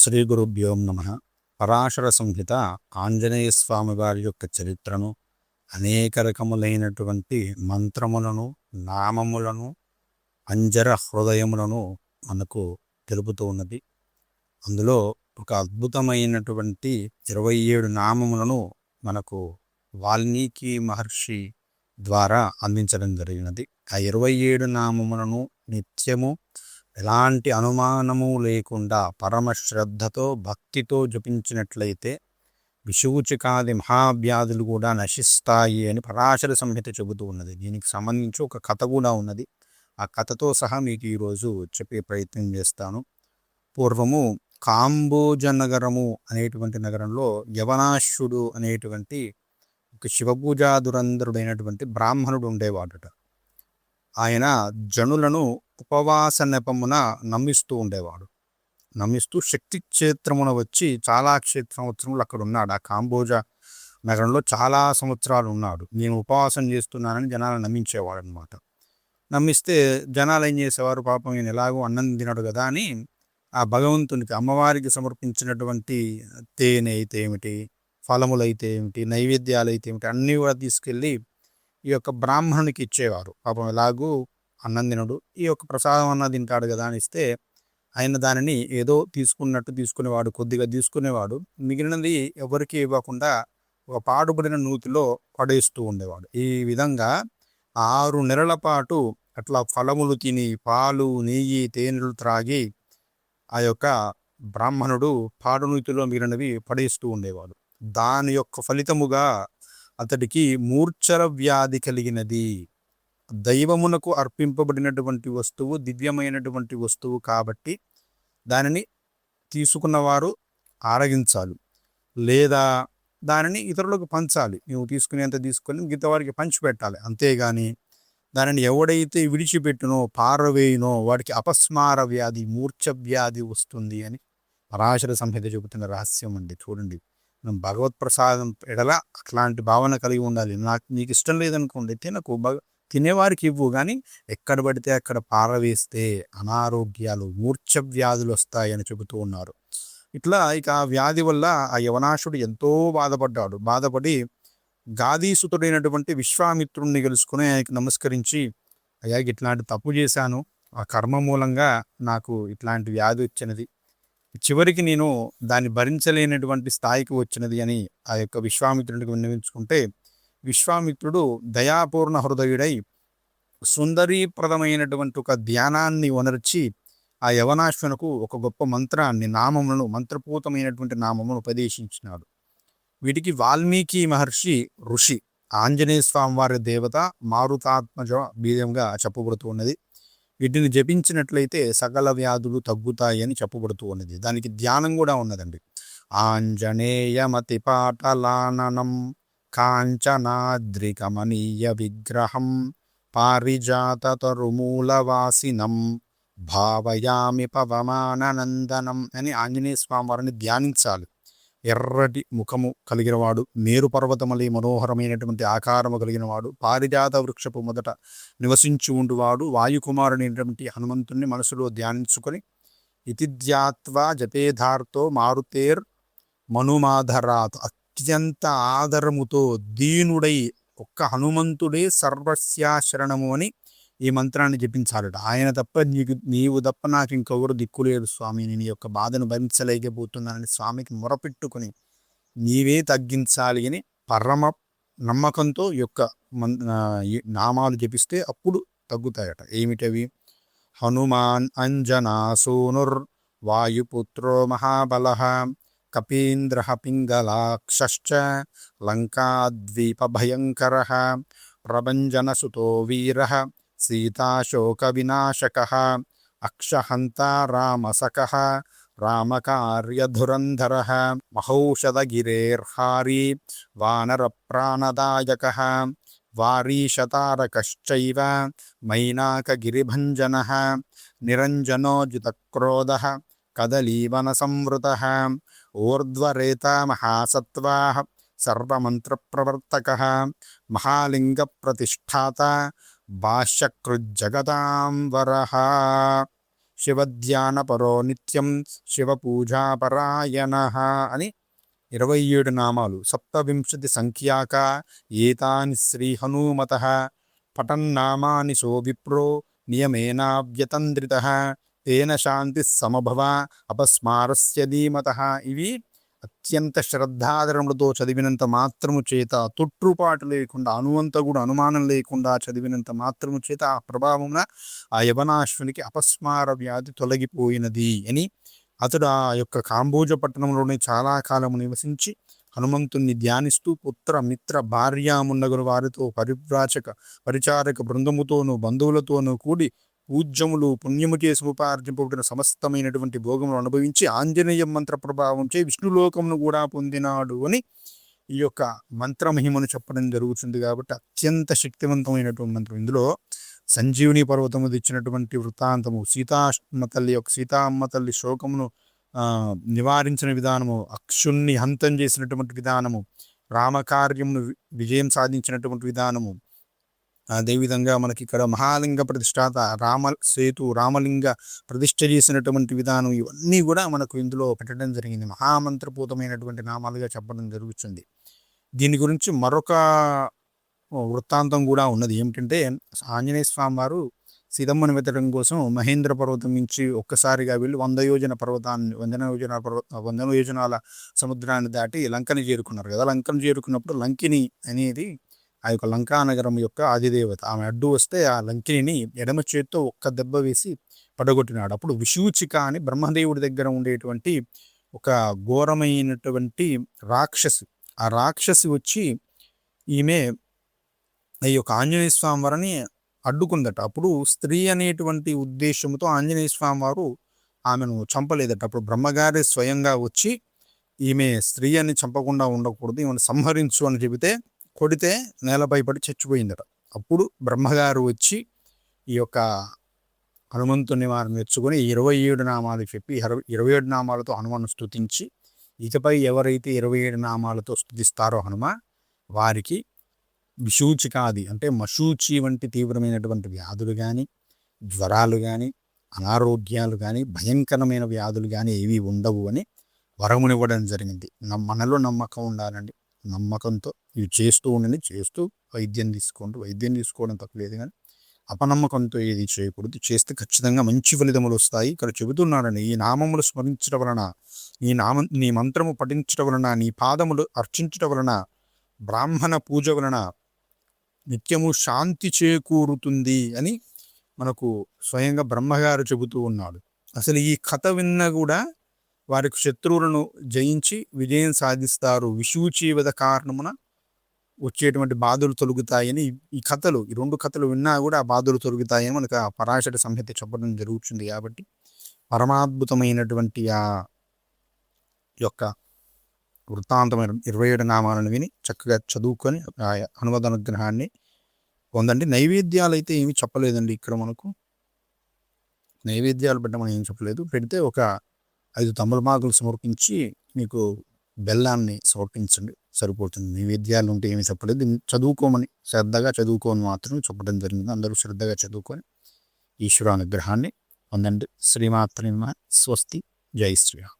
శ్రీ గురుభ్యో నమః. పరాశర సంహిత ఆంజనేయ స్వామి వారి యొక్క చరిత్రను, అనేక రకములైనటువంటి మంత్రములను, నామములను, అంజర హృదయములను మనకు తెలుపుతూ ఉన్నది. అందులో ఒక అద్భుతమైనటువంటి 27 నామములను మనకు వాల్మీకి మహర్షి ద్వారా అందించడం జరిగినది. ఆ 27 నామములను నిత్యము ఎలాంటి అనుమానము లేకుండా పరమ శ్రద్ధతో భక్తితో జపించినట్లయితే విషూచికాది మహావ్యాధులు కూడా నశిస్తాయి అని పరాశర సంహిత చెబుతూ ఉన్నది. దీనికి సంబంధించి ఒక కథ కూడా ఉన్నది. ఆ కథతో సహా మీకు ఈరోజు చెప్పే ప్రయత్నం చేస్తాను. పూర్వము కాంబోజ నగరము అనేటువంటి నగరంలో యవనాశ్యుడు అనేటువంటి ఒక శివపూజా దురంధరుడైనటువంటి బ్రాహ్మణుడు ఉండేవాడట. ఆయన జనులను ఉపవాస నెపమున నమ్మిస్తూ ఉండేవాడు. నమ్మిస్తూ శక్తి క్షేత్రమున వచ్చి చాలా సంవత్సరములు అక్కడ ఉన్నాడు. ఆ కాంబోజ నగరంలో చాలా సంవత్సరాలు ఉన్నాడు. నేను ఉపవాసం చేస్తున్నానని జనాలను నమ్మించేవాడు అనమాట. నమ్మిస్తే జనాలు ఏం చేసేవారు, పాపం నేను ఎలాగో అన్నం తినడు కదా అని ఆ భగవంతునికి అమ్మవారికి సమర్పించినటువంటి తేనె అయితే ఏమిటి, ఫలములు అయితే ఏమిటి, నైవేద్యాలు అయితే ఏమిటి అన్నీ కూడా తీసుకెళ్ళి ఈ యొక్క బ్రాహ్మణునికి ఇచ్చేవారు. పాపం ఎలాగూ అన్నం తినడు, ఈ యొక్క ప్రసాదం అన్న తింటాడు కదా అని ఇస్తే ఆయన దానిని ఏదో తీసుకునేవాడు, కొద్దిగా తీసుకునేవాడు. మిగిలినది ఎవరికి ఇవ్వకుండా ఒక పాడుబడిన నూతిలో పడేస్తూ ఉండేవాడు. ఈ విధంగా 6 నెలల పాటు అట్లా ఫలములు తిని పాలు, నెయ్యి, తేనెలు త్రాగి ఆ యొక్క బ్రాహ్మణుడు పాడునూతిలో మిగిలినవి పడేస్తూ ఉండేవాడు. దాని యొక్క ఫలితముగా అతడికి మూర్ఛర వ్యాధి కలిగినది. దైవమునకు అర్పింపబడినటువంటి వస్తువు దివ్యమైనటువంటి వస్తువు కాబట్టి దానిని తీసుకున్నవారు ఆరగించాలి, లేదా దానిని ఇతరులకు పంచాలి. నువ్వు తీసుకునేంత తీసుకొని మిగతా వారికి పంచిపెట్టాలి. అంతేగాని దానిని ఎవడైతే విడిచిపెట్టునో, పారవేయునో వాడికి అపస్మార వ్యాధి, మూర్ఛ వ్యాధి వస్తుంది అని పరాశర సంహిత చెబుతున్న రహస్యం అండి. చూడండి, మనం భగవత్ ప్రసాదం ఎడల అట్లాంటి భావన కలిగి ఉండాలి. నీకు ఇష్టం లేదనుకోండి, తినేవారికి ఇవ్వు, కానీ ఎక్కడ పడితే అక్కడ పారవేస్తే అనారోగ్యాలు, మూర్ఛ వ్యాధులు వస్తాయని చెబుతూ ఉన్నారు. ఇట్లా ఇక ఆ వ్యాధి వల్ల ఆ యవనాశుడు ఎంతో బాధపడి గాదీసుతుడైనటువంటి విశ్వామిత్రుడిని గెలుచుకుని ఆయనకి నమస్కరించి, అయ్యా ఇట్లాంటి తప్పు చేశాను, ఆ కర్మ మూలంగా నాకు ఇట్లాంటి వ్యాధి వచ్చినది, చివరికి నేను దాన్ని భరించలేనటువంటి స్థాయికి వచ్చినది అని ఆ యొక్క విశ్వామిత్రుడికి విన్నవించుకుంటే, విశ్వామిత్రుడు దయాపూర్ణ హృదయుడై సుందరీప్రదమైనటువంటి ఒక ధ్యానాన్ని వనర్చి ఆ యవనాశ్వనకు ఒక గొప్ప మంత్రాన్ని, నామములను, మంత్రపూతమైనటువంటి నామమును ఉపదేశించినాడు. వీటికి వాల్మీకి మహర్షి ఋషి, ఆంజనేయ స్వామి వారి దేవత మారుతాత్మజ బీజంగా చెప్పబడుతూ ఉన్నది. వీటిని జపించినట్లయితే సకల వ్యాధులు తగ్గుతాయి అని చెప్పబడుతూ ఉన్నది. దానికి ధ్యానం కూడా ఉన్నదండి. ఆంజనేయమతి పాటలాననం కాంచనాద్రికమనీయ విగ్రహం పారిజాత తరుమూలవాసినం భావయామి పవమానందనం అని ఆంజనేయ స్వామి వారిని ధ్యానించాలి. ఎర్రటి ముఖము కలిగినవాడు, మేరు పర్వతమలి మనోహరమైనటువంటి ఆకారము కలిగినవాడు, పారిజాత వృక్షపు మొదట నివసించి ఉండువాడు, వాయుకుమారుడైనటువంటి హనుమంతుణ్ణి మనసులో ధ్యానించుకొని ఇతిధ్యాత్వా జపేధార్తో మారుతేర్ మనుమాధరాత్, అత్యంత ఆదరముతో దీనుడై ఒక్క హనుమంతుడే సర్వస్యాశరణము అని ఈ మంత్రాన్ని జపించాలట. ఆయన తప్ప నీవు తప్ప నాకు ఇంకెవరు దిక్కులేరు స్వామి, నేను ఈ యొక్క బాధను భరించలేకపోతున్నానని స్వామికి మొరపెట్టుకుని నీవే తగ్గించాలి అని పరమ నమ్మకంతో ఈ యొక్క నామాలు జపిస్తే అప్పుడు తగ్గుతాయట. ఏమిటవి? హనుమాన్ అంజనా సూనుర్ వాయుపుత్రో మహాబలః కపీంద్ర పింగళాక్షశ్చ లంకాద్వీప భయంకరః ప్రభంజనసుతో వీరః సీతాశోక వినాశకః అక్షహంతా రామసకః రామకార్యధురంధరః మహౌషధగిరేర్హారీ వానర ప్రాణదాయకః వారీశతారకశ్చైవ మైనాకగిరిభంజనః నిరంజనోజితక్రోధః కదలీవన సంవృతః ఊర్ధ్వరేతా మహాసత్వాః సర్వమంత్రప్రవర్తకః మహాలింగ ప్రతిష్ఠాత భాష్యకృజ్జగదాంబరః. శివధ్యానపరో నిత్యం శివపూజాపరాయణ అని 27 నామాలు. సప్తవింశతి సంఖ్యాక ఏతాని శ్రీ హనుమత పఠన్నామాని సో విప్రో నియమేనావ్యతంద్రిత తేన శాంతి సమభవ అపస్మారస్య ధీమత. ఇవి అత్యంత శ్రద్ధాదరములతో చదివినంత మాత్రము చేత, తొట్టుపాటు లేకుండా, అనువంత కూడా అనుమానం లేకుండా చదివినంత మాత్రము చేత ఆ ప్రభావమున ఆ యవనాశ్వునికి అపస్మార వ్యాధి తొలగిపోయినది అని అతడు ఆ యొక్క కాంబోజ పట్టణంలోనే చాలా కాలము నివసించి హనుమంతుణ్ణి ధ్యానిస్తూ పుత్ర మిత్ర భార్యామున్నగురు వారితో పరిచారక బృందముతోనూ బంధువులతోనూ కూడి పూజ్యములు పుణ్యము చేసి ఉపార్జింపబడిన సమస్తమైనటువంటి భోగములు అనుభవించి ఆంజనేయ మంత్ర ప్రభావంచే విష్ణులోకమును కూడా పొందినాడు అని ఈ యొక్క మంత్రమహిమను చెప్పడం జరుగుతుంది. కాబట్టి అత్యంత శక్తివంతమైనటువంటి మంత్రం. ఇందులో సంజీవుని పర్వతము తెచ్చినటువంటి వృత్తాంతము, సీతమ్మ తల్లి శోకమును నివారించిన విధానము, అక్షుణ్ణి హంతం చేసినటువంటి విధానము, రామకార్యమును విజయం సాధించినటువంటి విధానము, అదేవిధంగా మనకి ఇక్కడ మహాలింగ ప్రతిష్టాత రామలింగ ప్రతిష్ఠ చేసినటువంటి విధానం, ఇవన్నీ కూడా మనకు ఇందులో పెట్టడం జరిగింది. మహామంత్రపూతమైనటువంటి నామాలుగా చెప్పడం జరుగుతుంది. దీని గురించి మరొక వృత్తాంతం కూడా ఉన్నది. ఏమిటంటే ఆంజనేయ స్వామి వారు సీతమ్మను వెతకడం కోసం మహేంద్ర పర్వతం నుంచి ఒక్కసారిగా వెళ్ళి 100 యోజనాల సముద్రాన్ని దాటి లంకని చేరుకున్నారు కదా. లంకను చేరుకున్నప్పుడు లంకిని అనేది ఆ యొక్క లంకానగరం యొక్క ఆదిదేవత. ఆమె అడ్డు వస్తే ఆ లంకిని ఎడమ చేత్తో ఒక్క దెబ్బ వేసి పడగొట్టినాడు. అప్పుడు విషూచిక అని బ్రహ్మదేవుడి దగ్గర ఉండేటువంటి ఒక ఘోరమైనటువంటి రాక్షసి, ఆ రాక్షసి వచ్చి ఈమె ఈ యొక్క ఆంజనేయ స్వామి వారిని అడ్డుకుందట. అప్పుడు స్త్రీ అనేటువంటి ఉద్దేశంతో ఆంజనేయ స్వామి వారు ఆమెను చంపలేదట. అప్పుడు బ్రహ్మగారి స్వయంగా వచ్చి ఈమె స్త్రీ అని చంపకుండా ఉండకూడదు, ఈమెను సంహరించు అని చెబితే కొడితే నేలపై పడి చచ్చిపోయిందట. అప్పుడు బ్రహ్మగారు వచ్చి ఈ యొక్క హనుమంతుని వారిని మెచ్చుకొని 27 నామాలు చెప్పి 27 నామాలతో హనుమను స్తుతించి, ఇకపై ఎవరైతే 27 నామాలతో స్తుతిస్తారో హనుమ, వారికి విషూచికాది అంటే మశూచి వంటి తీవ్రమైనటువంటి వ్యాధులు కానీ, జ్వరాలు కానీ, అనారోగ్యాలు కానీ, భయంకరమైన వ్యాధులు కానీ ఏవి ఉండవు అని వరమునివ్వడం జరిగింది. మనలో నమ్మకం ఉండాలండి. నమ్మకంతో ఇవి చేస్తూ ఉండండి. చేస్తూ వైద్యం తీసుకోవడం తప్పలేదు, కానీ అపనమ్మకంతో ఏది చేయకూడదు. చేస్తే ఖచ్చితంగా మంచి ఫలితములు వస్తాయి. ఇక్కడ చెబుతున్నాడని ఈ నామములు స్మరించడం వలన, నీ మంత్రము పఠించడం వలన, నీ పాదములు అర్చించడం వలన, బ్రాహ్మణ పూజ వలన నిత్యము శాంతి చేకూరుతుంది అని మనకు స్వయంగా బ్రహ్మగారు చెబుతూ ఉన్నాడు. అసలు ఈ కథ విన్నా కూడా వారికి శత్రువులను జయించి విజయం సాధిస్తారు. విషూచీవద కారణమున వచ్చేటువంటి బాధలు తొలుగుతాయని ఈ 2 కథలు విన్నా కూడా ఆ బాధలు తొలుగుతాయని మనకు ఆ పరాశర సంహిత చెప్పడం జరుగుతుంది. కాబట్టి పరమాద్భుతమైనటువంటి ఆ యొక్క వృత్తాంతమైన 27 నామాలను విని చక్కగా చదువుకొని ఆ హనుమద్ అనుగ్రహాన్ని పొందండి. నైవేద్యాలు అయితే ఏమి చెప్పలేదండి. ఇక్కడ మనకు నైవేద్యాలు పెట్టమని ఏం చెప్పలేదు. పెడితే ఒక 5 తమలపాకులు సమర్పించి మీకు బెల్లాన్ని సమర్పించండి, సరిపోతుంది. నైవేద్యాలు ఉంటే ఏమి చెప్పలేదు. చదువుకోమని, శ్రద్ధగా చదువుకోని మాత్రం చెప్పడం జరిగింది. అందరూ శ్రద్ధగా చదువుకొని ఈశ్వర అనుగ్రహాన్ని పొందండి. శ్రీమాత్రే నమః. స్వస్తి. జై శ్రీరామ్.